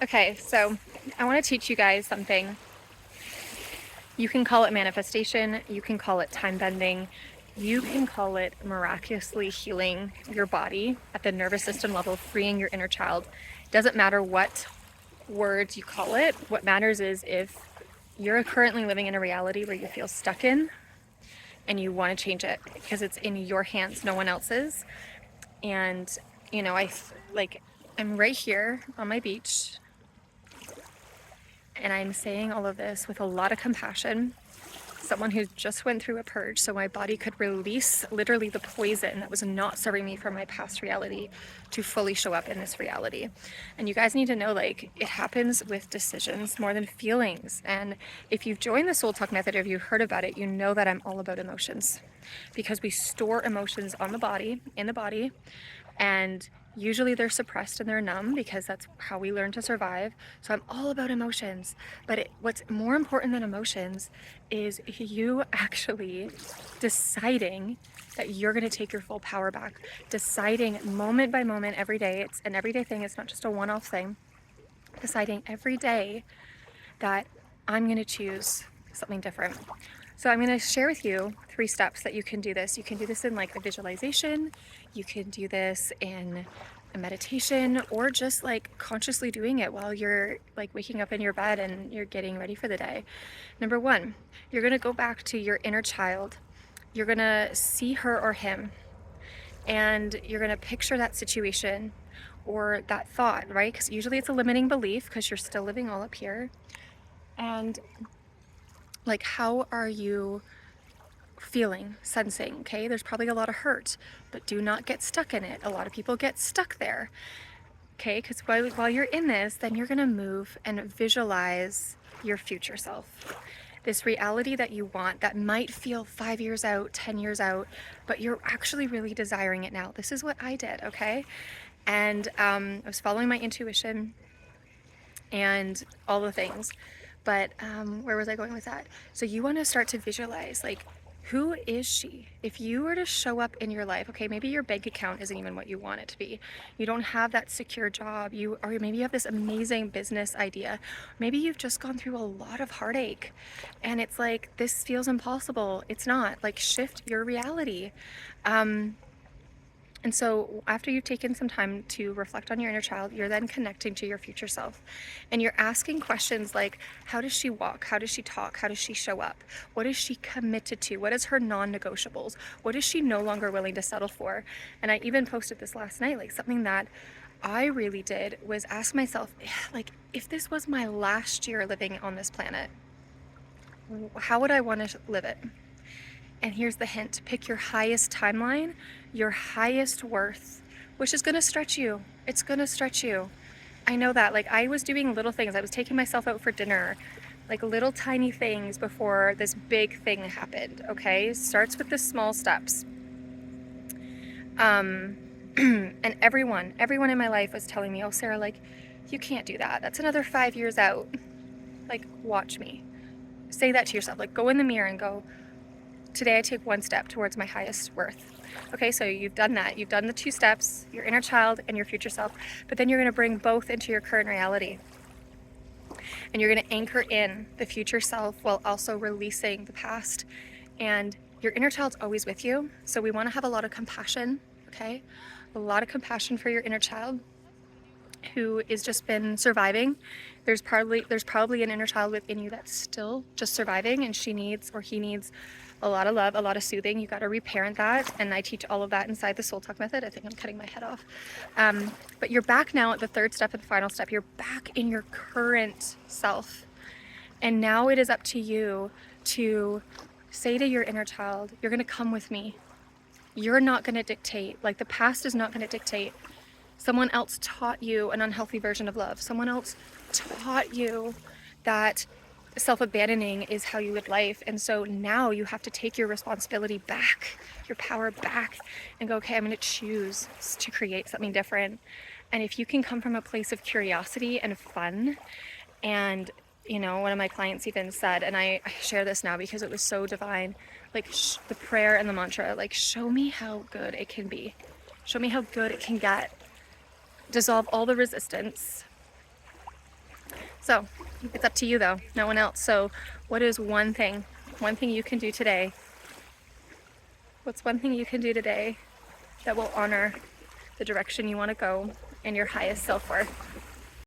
Okay, so I want to teach you guys something. You can call it manifestation, you can call it time bending, you can call it miraculously healing your body at the nervous system level, freeing your inner child. Doesn't matter what words you call it. What matters is if you're currently living in a reality where you feel stuck in and you want to change it because it's in your hands, no one else's. And I'm right here on my beach, and I'm saying all of this with a lot of compassion. Someone who just went through a purge, so my body could release literally the poison that was not serving me from my past reality to fully show up in this reality. And you guys need to know, like, it happens with decisions more than feelings. And if you've joined the Soul Talk method or if you've heard about it, you know that I'm all about emotions, because we store emotions on the body, in the body, and usually they're suppressed and they're numb because that's how we learn to survive. So I'm all about emotions. But what's more important than emotions is you actually deciding that you're going to take your full power back. Deciding moment by moment every day. It's an everyday thing. It's not just a one-off thing. Deciding every day that I'm going to choose something different. So I'm going to share with you 3 steps that you can do this. You can do this in like a visualization. You can do this in a meditation, or just like consciously doing it while you're like waking up in your bed and you're getting ready for the day. Number 1, you're going to go back to your inner child. You're going to see her or him, and you're going to picture that situation or that thought, right? Because usually it's a limiting belief because you're still living all up here. And like, how are you feeling, sensing? Okay, there's probably a lot of hurt, but do not get stuck in it. A lot of people get stuck there. Okay, because while you're in this, then you're gonna move and visualize your future self. This reality that you want that might feel 5 years out, 10 years out, but you're actually really desiring it now. This is what I did, okay? And I was following my intuition and all the things. But where was I going with that? So you want to start to visualize, like, who is she? If you were to show up in your life, okay, maybe your bank account isn't even what you want it to be. You don't have that secure job. Or maybe you have this amazing business idea. Maybe you've just gone through a lot of heartache and it's like, this feels impossible. It's not. Like, shift your reality. And so after you've taken some time to reflect on your inner child, you're then connecting to your future self. And you're asking questions like, how does she walk? How does she talk? How does she show up? What is she committed to? What is her non-negotiables? What is she no longer willing to settle for? And I even posted this last night, like, something that I really did was ask myself, like, if this was my last year living on this planet, how would I want to live it? And here's the hint: pick your highest timeline, your highest worth, which is going to stretch you. It's going to stretch you. I know that. Like, I was doing little things. I was taking myself out for dinner, like little tiny things before this big thing happened. Okay, starts with the small steps. And everyone in my life was telling me, oh, Sarah, like, you can't do that. That's another 5 years out. Like, watch me. Say that to yourself. Like, go in the mirror and go, today I take 1 step towards my highest worth. Okay, so you've done that. You've done the 2 steps, your inner child and your future self, but then you're going to bring both into your current reality. And you're going to anchor in the future self while also releasing the past. And your inner child's always with you. So we want to have a lot of compassion, okay? A lot of compassion for your inner child who is just been surviving. There's probably an inner child within you that's still just surviving, and she needs, or he needs, a lot of love, a lot of soothing. You got to reparent that, and I teach all of that inside the Soul Talk method. I think I'm cutting my head off. But you're back now at the 3rd step and the final step. You're back in your current self, and now it is up to you to say to your inner child, you're going to come with me. You're not going to dictate. Like, the past is not going to dictate. Someone else taught you an unhealthy version of love. Someone else taught you that self-abandoning is how you live life. And so now you have to take your responsibility back, your power back, and go, okay, I'm going to choose to create something different. And if you can come from a place of curiosity and fun, and one of my clients even said, and I share this now because it was so divine, like, the prayer and the mantra, like, show me how good it can be. Show me how good it can get. Dissolve all the resistance So it's up to you though, no one else. So what is one thing you can do today? What's one thing you can do today that will honor the direction you want to go and your highest self-worth?